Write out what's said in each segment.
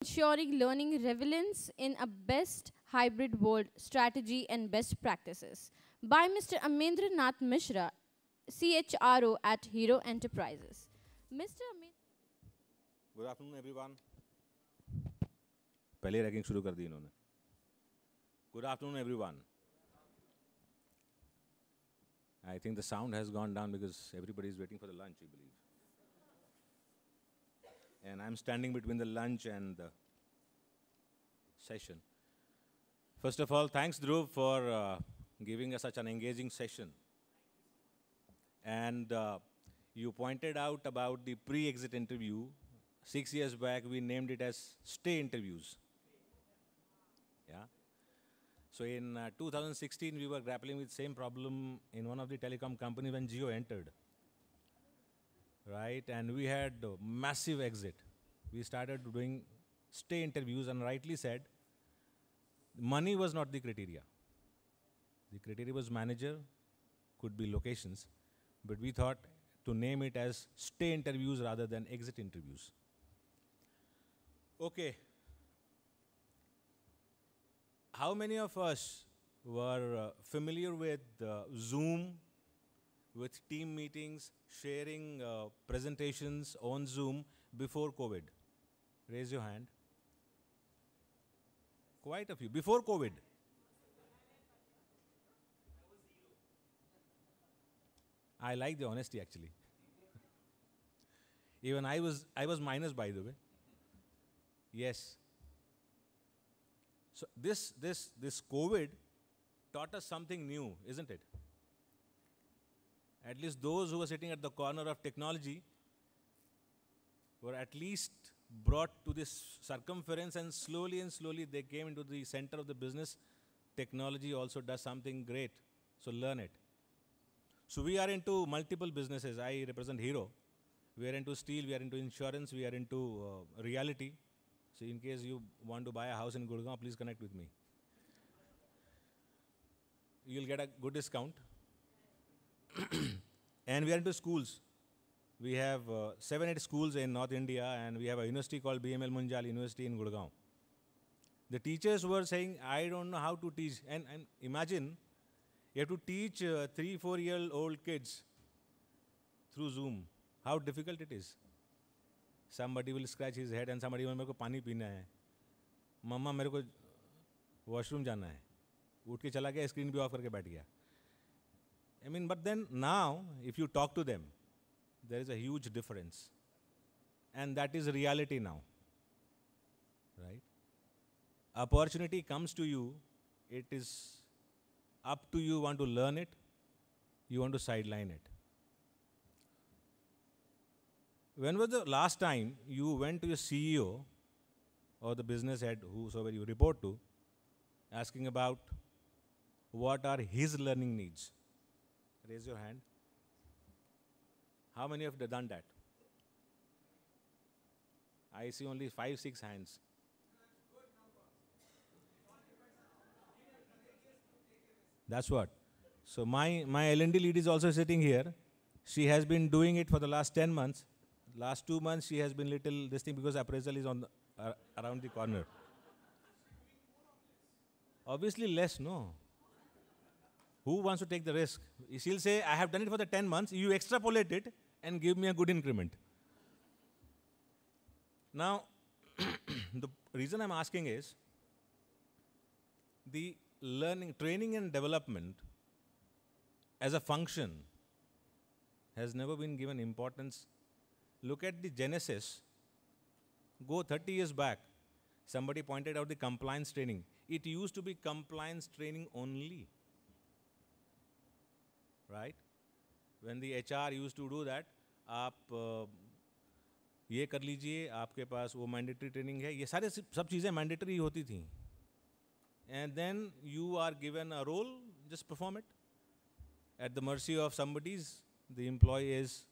Ensuring learning relevance in a best hybrid world strategy and best practices by Mr. Amarendra Nath Mishra, CHRO at Hero Enterprises. Mr. Good afternoon, everyone. पहले ragging शुरू कर दी इन्होंने. Good afternoon, everyone. I think the sound has gone down because everybody is waiting for the lunch, I believe. And I'm standing between the lunch and the session. First of all, thanks, Dhruv, for giving us such an engaging session. And you pointed out about the pre-exit interview. 6 years back, we named it as stay interviews. Yeah. So in 2016, we were grappling with same problem in one of the telecom companies when Jio entered. Right? And we had a massive exit. We started doing stay interviews and rightly said, money was not the criteria. The criteria was manager, could be locations, but we thought to name it as stay interviews rather than exit interviews. Okay. How many of us were familiar with Zoom, with team meetings, sharing presentations on Zoom before COVID? Raise your hand. Quite a few. Before COVID. I like the honesty, actually. Even I was minus, by the way. Yes. So this COVID taught us something new, isn't it? At least those who were sitting at the corner of technology were at least brought to this circumference, and slowly they came into the center of the business. Technology also does something great, so learn it. So we are into multiple businesses. I represent Hero. We are into steel, we are into insurance, we are into reality. So in case you want to buy a house in Gurgaon, please connect with me. You'll get a good discount. And we are into schools. We have 7-8 schools in North India, and we have a university called BML Munjal University in Gurgaon. The teachers were saying, I don't know how to teach. And imagine, you have to teach 3-4-year-old kids through Zoom. How difficult it is. Somebody will scratch his head and somebody will मेरे को पानी पीना है. मम्मा मेरे को washroom जाना है. उठ के चला गया, स्क्रीन भी ऑफ करके बैठ गया. I mean, but then now, if you talk to them, there is a huge difference. And that is reality now. Right? Opportunity comes to you, it is up to you, want to learn it, you want to sideline it. When was the last time you went to your CEO or the business head, whosoever you report to, asking about what are his learning needs? Raise your hand. How many have done that? I see only 5-6 hands. That's what. So my L&D lead is also sitting here. She has been doing it for the last 10 months. Last 2 months, she has been little this thing because appraisal is on the, around the corner. Obviously less, no. Who wants to take the risk? She'll say, I have done it for the 10 months. You extrapolate it and give me a good increment. Now, the reason I'm asking is, the learning, training and development as a function has never been given importance. Look at the genesis. Go 30 years back. Somebody pointed out the compliance training. It used to be compliance training only. Right? When the HR used to do that, आप ये कर लीजिए, आपके पास वो mandatory training है, ये सारे सब चीज़ें mandatory होती थी. And then you are given a role, just perform it. At the mercy of somebody's, the employee is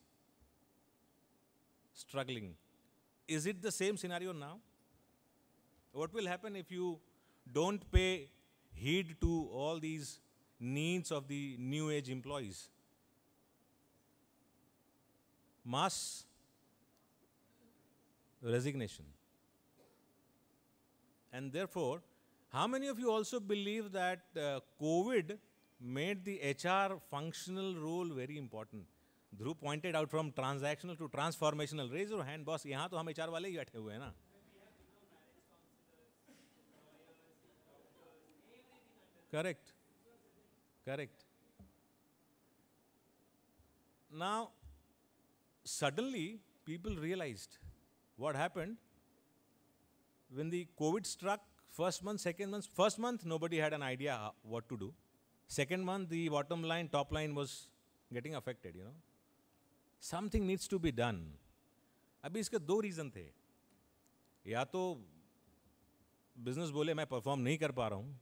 struggling. Is it the same scenario now? What will happen if you don't pay heed to all these needs of the new age employees? Mass resignation. And therefore, how many of you also believe that COVID made the HR functional role very important? Dhruv pointed out from transactional to transformational. Raise your hand, boss. यहाँ तो हम HR वाले ही बैठे हुए हैं ना. Correct. Correct. Now, suddenly, people realized what happened when the COVID struck. First month, second month. First month, nobody had an idea what to do. Second month, the bottom line, top line was getting affected, you know. Something needs to be done. अभी इसके दो reason थे. या तो business बोले मैं perform नहीं कर पा रहा हूँ,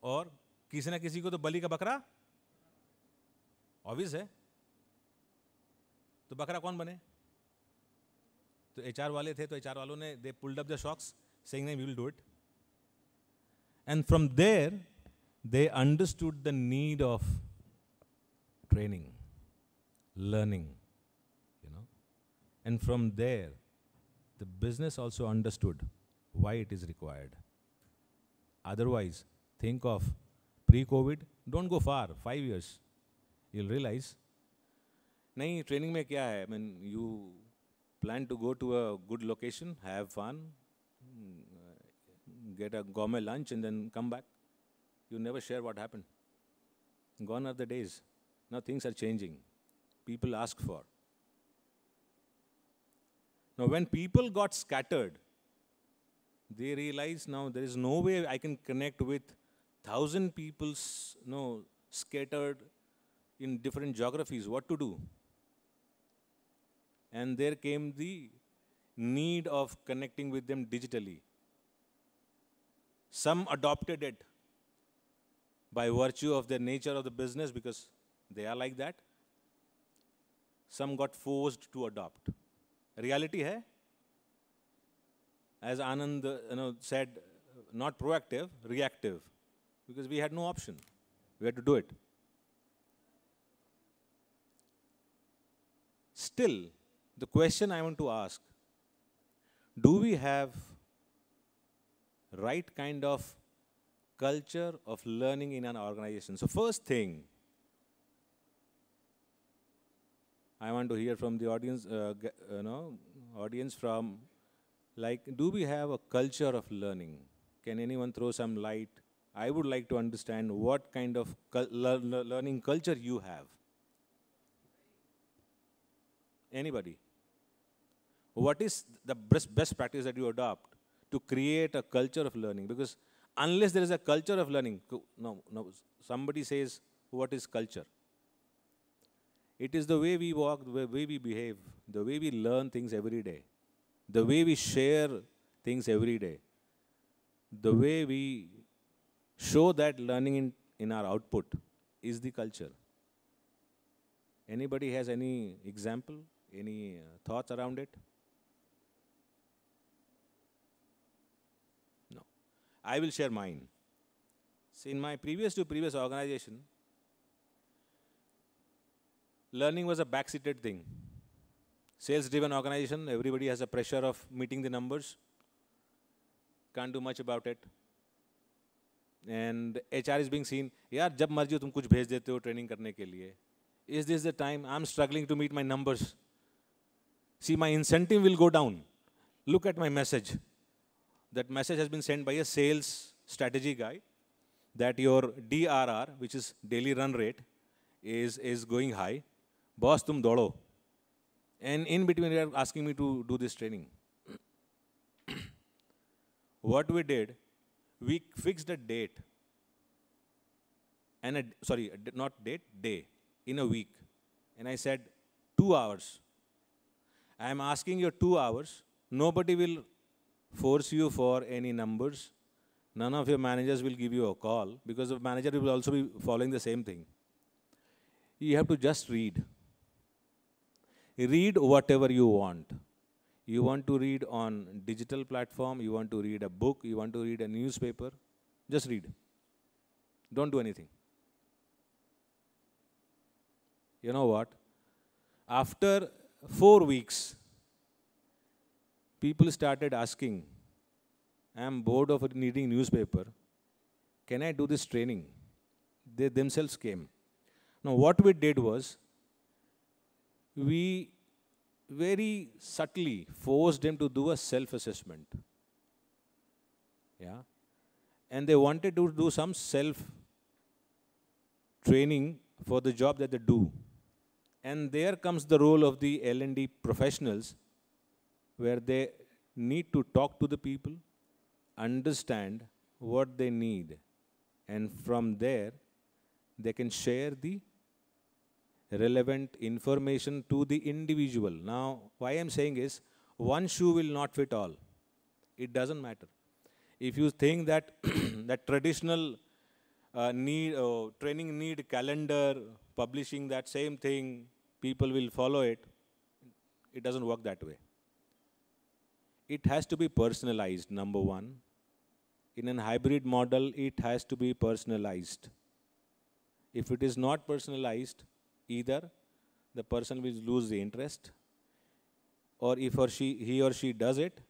और किसी ना किसी को तो बलि का बकरा ऑब्वियस है. तो बकरा कौन बने? तो एचआर वाले थे, तो एचआर वालों ने दे pulled up the shocks saying that we will do it. And from there, they understood the need of training, learning, you know. And from there, the business also understood why it is required. Otherwise, think of pre-COVID, don't go far, 5 years. You'll realize, nahi, training mein kya hai? I mean, you plan to go to a good location, have fun, get a gourmet lunch and then come back. You never share what happened. Gone are the days. Now things are changing. People ask for. Now when people got scattered, they realized now there is no way I can connect with 1,000 people, scattered in different geographies. What to do? And there came the need of connecting with them digitally. Some adopted it by virtue of the nature of the business because they are like that. Some got forced to adopt. Reality hai, as Anand said, not proactive, reactive, because we had no option. We had to do it. Still, the question I want to ask, do we have right kind of culture of learning in an organization? So first thing, I want to hear from the audience, audience from, like, do we have a culture of learning? Can anyone throw some light? I would like to understand what kind of learning culture you have. Anybody? What is the best practice that you adopt to create a culture of learning? Because unless there is a culture of learning, no, somebody says, what is culture? It is the way we walk, the way we behave, the way we learn things every day, the way we share things every day, the way we show that learning in our output is the culture. Anybody has any example, any thoughts around it? No. I will share mine. See, in my previous organization, learning was a backseated thing. Sales-driven organization, everybody has a pressure of meeting the numbers. Can't do much about it. And HR is being seen, यार जब मर्जी हो तुम कुछ भेज देते हो training करने के लिए. Is this the time? I'm struggling to meet my numbers. See, my incentive will go down. Look at my message. That message has been sent by a sales strategy guy that your DRR, which is daily run rate, is going high. Boss, tum dodo. And in between, they are asking me to do this training. What we did, we fixed a date. And not date, day, in a week. And I said, 2 hours. I am asking you 2 hours. Nobody will force you for any numbers. None of your managers will give you a call because the manager will also be following the same thing. You have to just read. Read whatever you want. You want to read on digital platform, you want to read a book, you want to read a newspaper, just read. Don't do anything. You know what? After 4 weeks, people started asking, I'm bored of reading newspaper. Can I do this training? They themselves came. Now, what we did was, we very subtly forced them to do a self-assessment. Yeah. And they wanted to do some self-training for the job that they do. And there comes the role of the L&D professionals, where they need to talk to the people, understand what they need, and from there, they can share the relevant information to the individual. Now, why I'm saying is, one shoe will not fit all. It doesn't matter. If you think that that traditional training need calendar, publishing that same thing, people will follow it, it doesn't work that way. It has to be personalized, number one. In an hybrid model, it has to be personalized. If it is not personalized, either the person will lose the interest, or if he or she does it,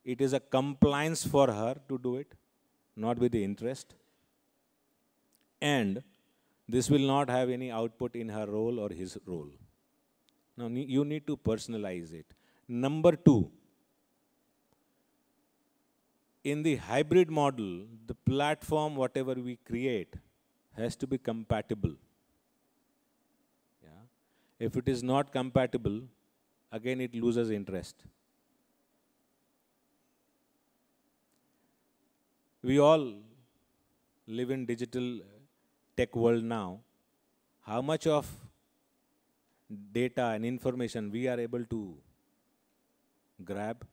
it is a compliance for her to do it, not with the interest. And this will not have any output in her role or his role. Now, you need to personalize it. Number two, in the hybrid model, the platform, whatever we create, has to be compatible. Yeah. If it is not compatible, again it loses interest. We all live in digital tech world now. How much of data and information we are able to grab?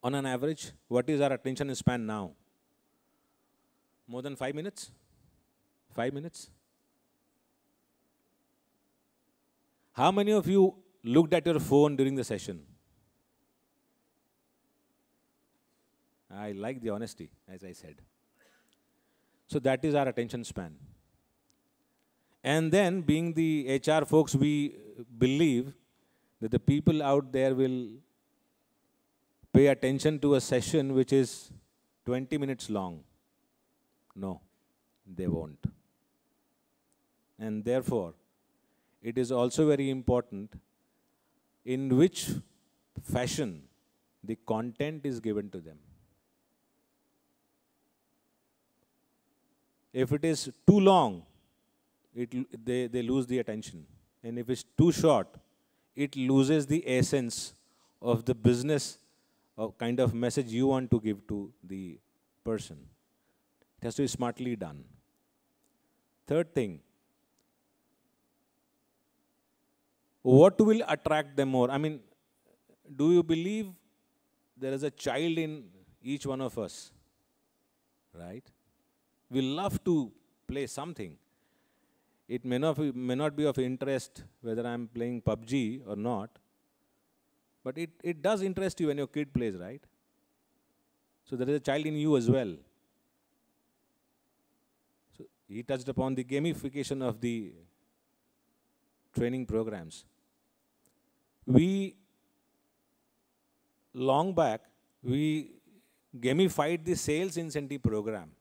On an average, what is our attention span now? More than 5 minutes? 5 minutes? How many of you looked at your phone during the session? I like the honesty, as I said. So that is our attention span. And then, being the HR folks, we believe that the people out there will pay attention to a session which is 20 minutes long. No, they won't. And therefore, it is also very important in which fashion the content is given to them. If it is too long, they lose the attention. And if it's too short, it loses the essence of the business or kind of message you want to give to the person. It has to be smartly done. Third thing, what will attract them more? I mean, do you believe there is a child in each one of us? Right? We love to play something. It may not be of interest whether I'm playing PUBG or not, but it does interest you when your kid plays, right? So there is a child in you as well. So he touched upon the gamification of the training programs. Long back, we gamified the sales incentive program.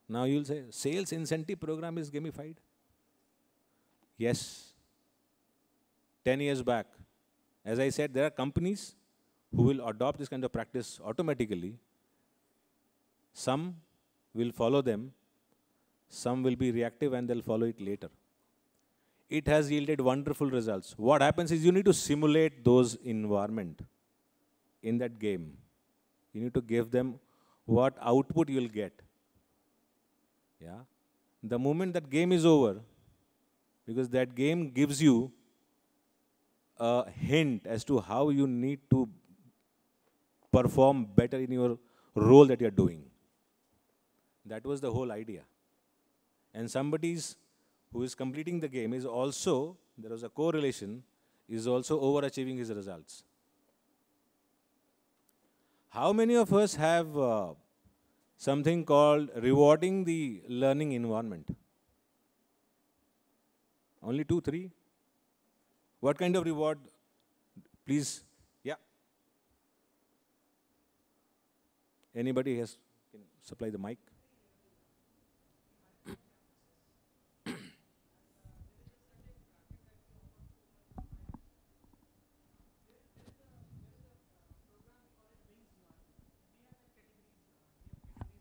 Now you'll say, sales incentive program is gamified? Yes. 10 years back, as I said, there are companies who will adopt this kind of practice automatically. Some will follow them. Some will be reactive and they'll follow it later. It has yielded wonderful results. What happens is you need to simulate those environment in that game. You need to give them what output you'll get. Yeah. The moment that game is over, because that game gives you a hint as to how you need to perform better in your role that you're doing. That was the whole idea. And somebody's who is completing the game is also, there was a correlation, is also overachieving his results. How many of us have something called rewarding the learning environment? Only 2, 3? What kind of reward? Please, yeah. Anybody has can supply the mic?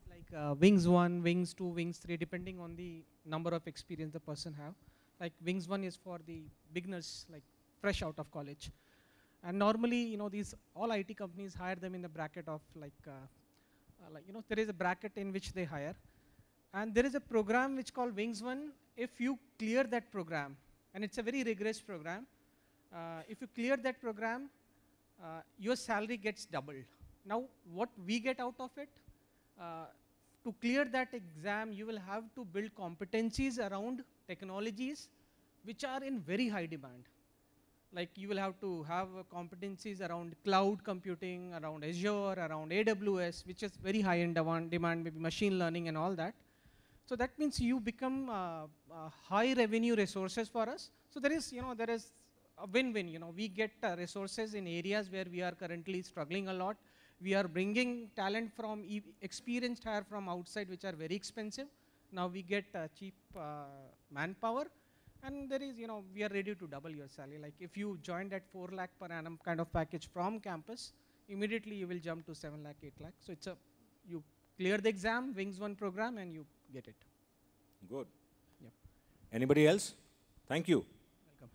Like Wings 1, Wings 2, Wings 3, depending on the number of experience the person have. Like Wings 1 is for the beginners, like fresh out of college. And normally, these all IT companies hire them in the bracket of there is a bracket in which they hire. And there is a program which called Wings 1. If you clear that program, and it's a very rigorous program, if you clear that program, your salary gets doubled. Now, what we get out of it, to clear that exam, you will have to build competencies around technologies which are in very high demand. Like you will have to have competencies around cloud computing, around Azure, around AWS, which is very high in demand, maybe machine learning and all that. So that means you become high revenue resources for us. So there is a win-win. We get resources in areas where we are currently struggling a lot. We are bringing talent from experienced hire from outside, which are very expensive. Now we get cheap manpower, and there is, we are ready to double your salary. Like if you joined at 4 lakh per annum kind of package from campus, immediately you will jump to 7 lakh, 8 lakh. So it's you clear the exam, Wings 1 program, and you get it. Good. Yep. Anybody else? Thank you. Welcome.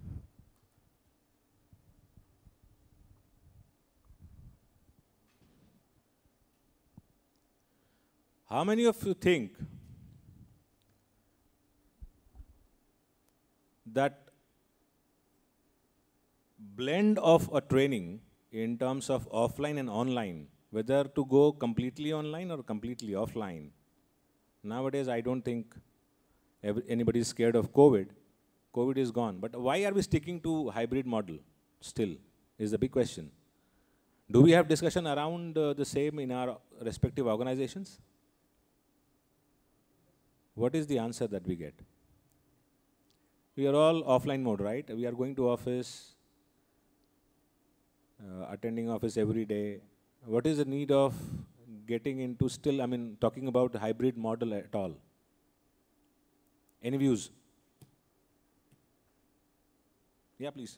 How many of you think that blend of a training in terms of offline and online, whether to go completely online or completely offline? Nowadays, I don't think anybody is scared of COVID. COVID is gone. But why are we sticking to hybrid model still is the big question. Do we have discussion around the same in our respective organizations? What is the answer that we get? We are all offline mode, right? We are going to office, attending office every day. What is the need of getting into still, talking about hybrid model at all? Any views? Yeah, please.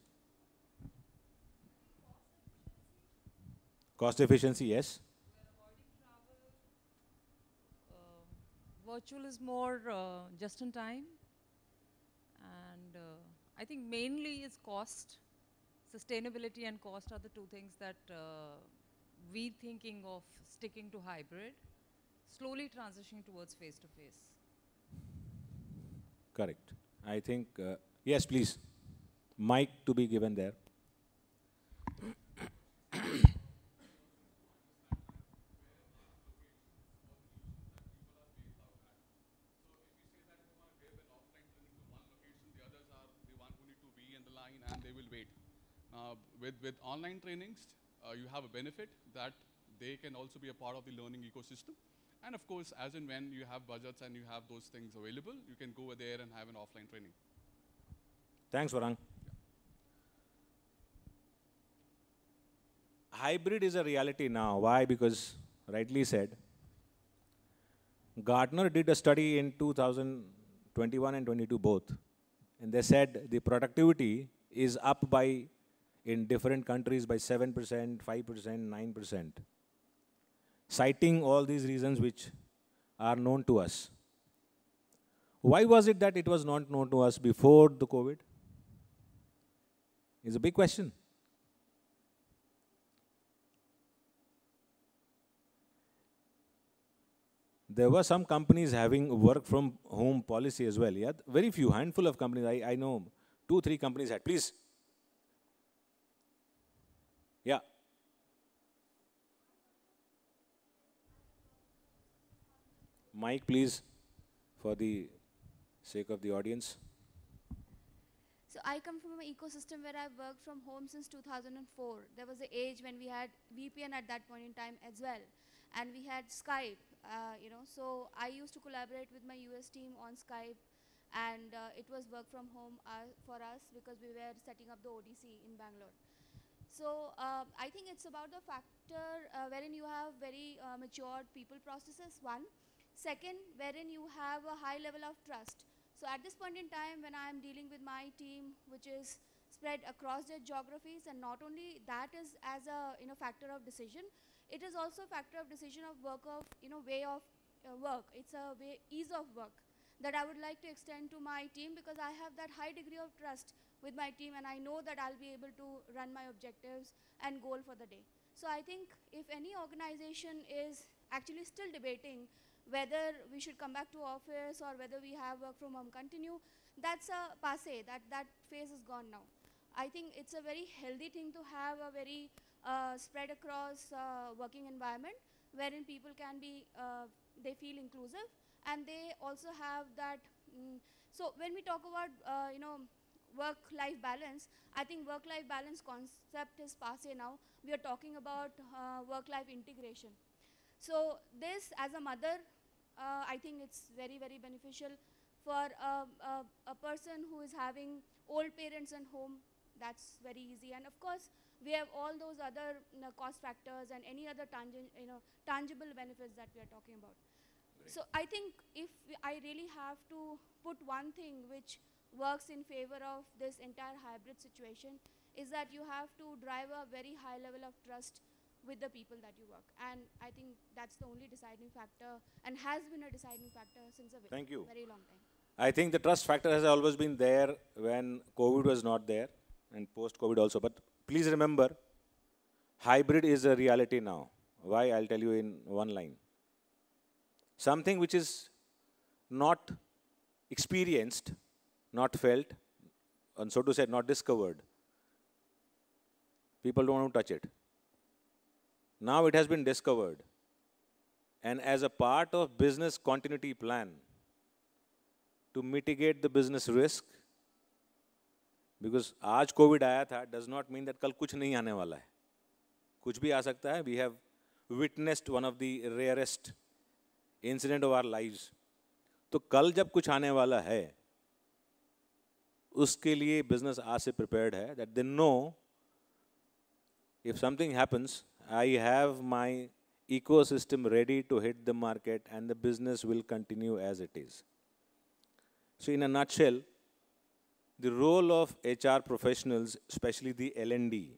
Cost efficiency, yes. Virtual is more just in time, and I think mainly is cost. Sustainability and cost are the two things that we thinking of sticking to hybrid, slowly transitioning towards face-to-face. Correct. I think, yes, please. Mic to be given there. And they will wait. With online trainings, you have a benefit that they can also be a part of the learning ecosystem. And of course, as and when you have budgets and you have those things available, you can go over there and have an offline training. Thanks, Varang. Hybrid is a reality now. Why? Because, rightly said, Gartner did a study in 2021 and 22 both. And they said the productivity is up by, in different countries, by 7%, 5%, 9%. Citing all these reasons which are known to us. Why was it that it was not known to us before the COVID? It's a big question. There were some companies having work from home policy as well. Yeah, very few, handful of companies. I know 2, 3 companies had. Please. Yeah. Mic, please, for the sake of the audience. So I come from an ecosystem where I've worked from home since 2004. There was an age when we had VPN at that point in time as well. And we had Skype, so I used to collaborate with my US team on Skype, and it was work from home for us because we were setting up the ODC in Bangalore. So I think it's about the factor wherein you have very matured people processes, one. Second, wherein you have a high level of trust. So at this point in time, when I'm dealing with my team, which is spread across their geographies, and not only that is as a factor of decision, it is also a factor of decision of work of way of work. It's a ease of work that I would like to extend to my team, because I have that high degree of trust with my team, and I know that I'll be able to run my objectives and goal for the day. So I think if any organization is actually still debating whether we should come back to office or whether we have work from home continue, that's a passé, that phase is gone now. I think it's a very healthy thing to have a very spread across working environment wherein people can be, they feel inclusive, and they also have that. So when we talk about, work-life balance, I think work-life balance concept is passé now. We are talking about work-life integration. So this, as a mother, I think it's very, very beneficial for a person who is having old parents at home. That's very easy. And of course, we have all those other cost factors and any other tangible benefits that we are talking about. Great. So I think if I really have to put one thing which works in favor of this entire hybrid situation, is that you have to drive a very high level of trust with the people that you work. And I think that's the only deciding factor, and has been a deciding factor since a very long time. I think the trust factor has always been there when COVID was not there, and post-COVID also. But please remember, hybrid is a reality now. Why? I'll tell you in one line. Something which is not experienced, not felt, and so to say, not discovered, people don't want to touch it. Now it has been discovered. And as a part of business continuity plan, to mitigate the business risk, because आज COVID आया था, does not mean that कल कुछ नहीं आने वाला है. कुछ भी आ सकता है. We have witnessed one of the rarest incident of our lives. तो कल जब कुछ आने वाला है, उसके लिए business आज से prepared है, that they know if something happens, I have my ecosystem ready to hit the market and the business will continue as it is. So in a nutshell, the role of HR professionals, especially the L&D,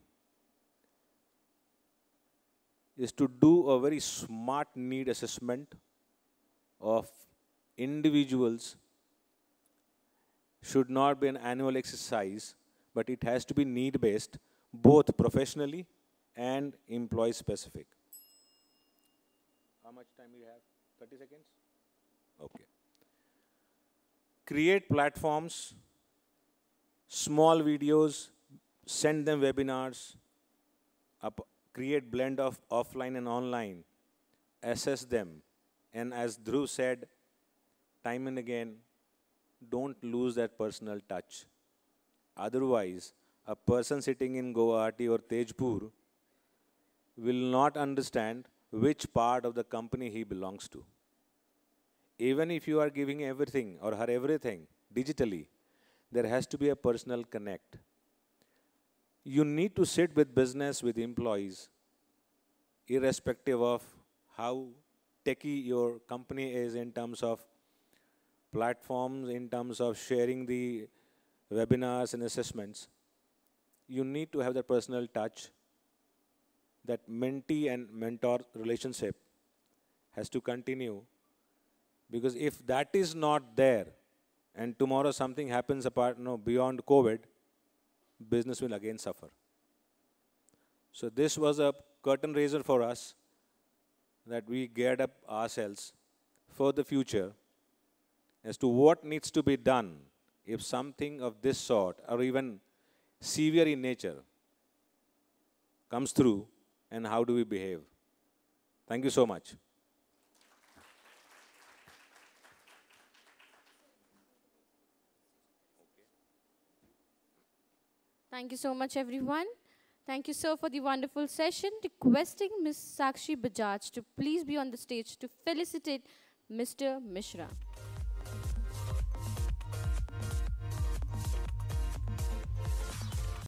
is to do a very smart need assessment of individuals. Should not be an annual exercise, but it has to be need-based, both professionally and employee-specific. How much time do you have? 30 seconds? Okay. Create platforms, small videos, send them webinars, create blend of offline and online, assess them, and as Dhruv said, time and again, don't lose that personal touch. Otherwise, a person sitting in Guwahati or Tejpur will not understand which part of the company he belongs to. Even if you are giving everything or her everything digitally, there has to be a personal connect. You need to sit with business, with employees, irrespective of how techy your company is in terms of platforms, in terms of sharing the webinars and assessments. You need to have that personal touch. That mentee and mentor relationship has to continue, because if that is not there and tomorrow something happens beyond COVID, business will again suffer. So this was a curtain raiser for us, that we geared up ourselves for the future as to what needs to be done if something of this sort or even severe in nature comes through, and how do we behave. Thank you so much. Thank you so much, everyone. Thank you, sir, for the wonderful session. Requesting Ms. Sakshi Bajaj to please be on the stage to felicitate Mr. Mishra.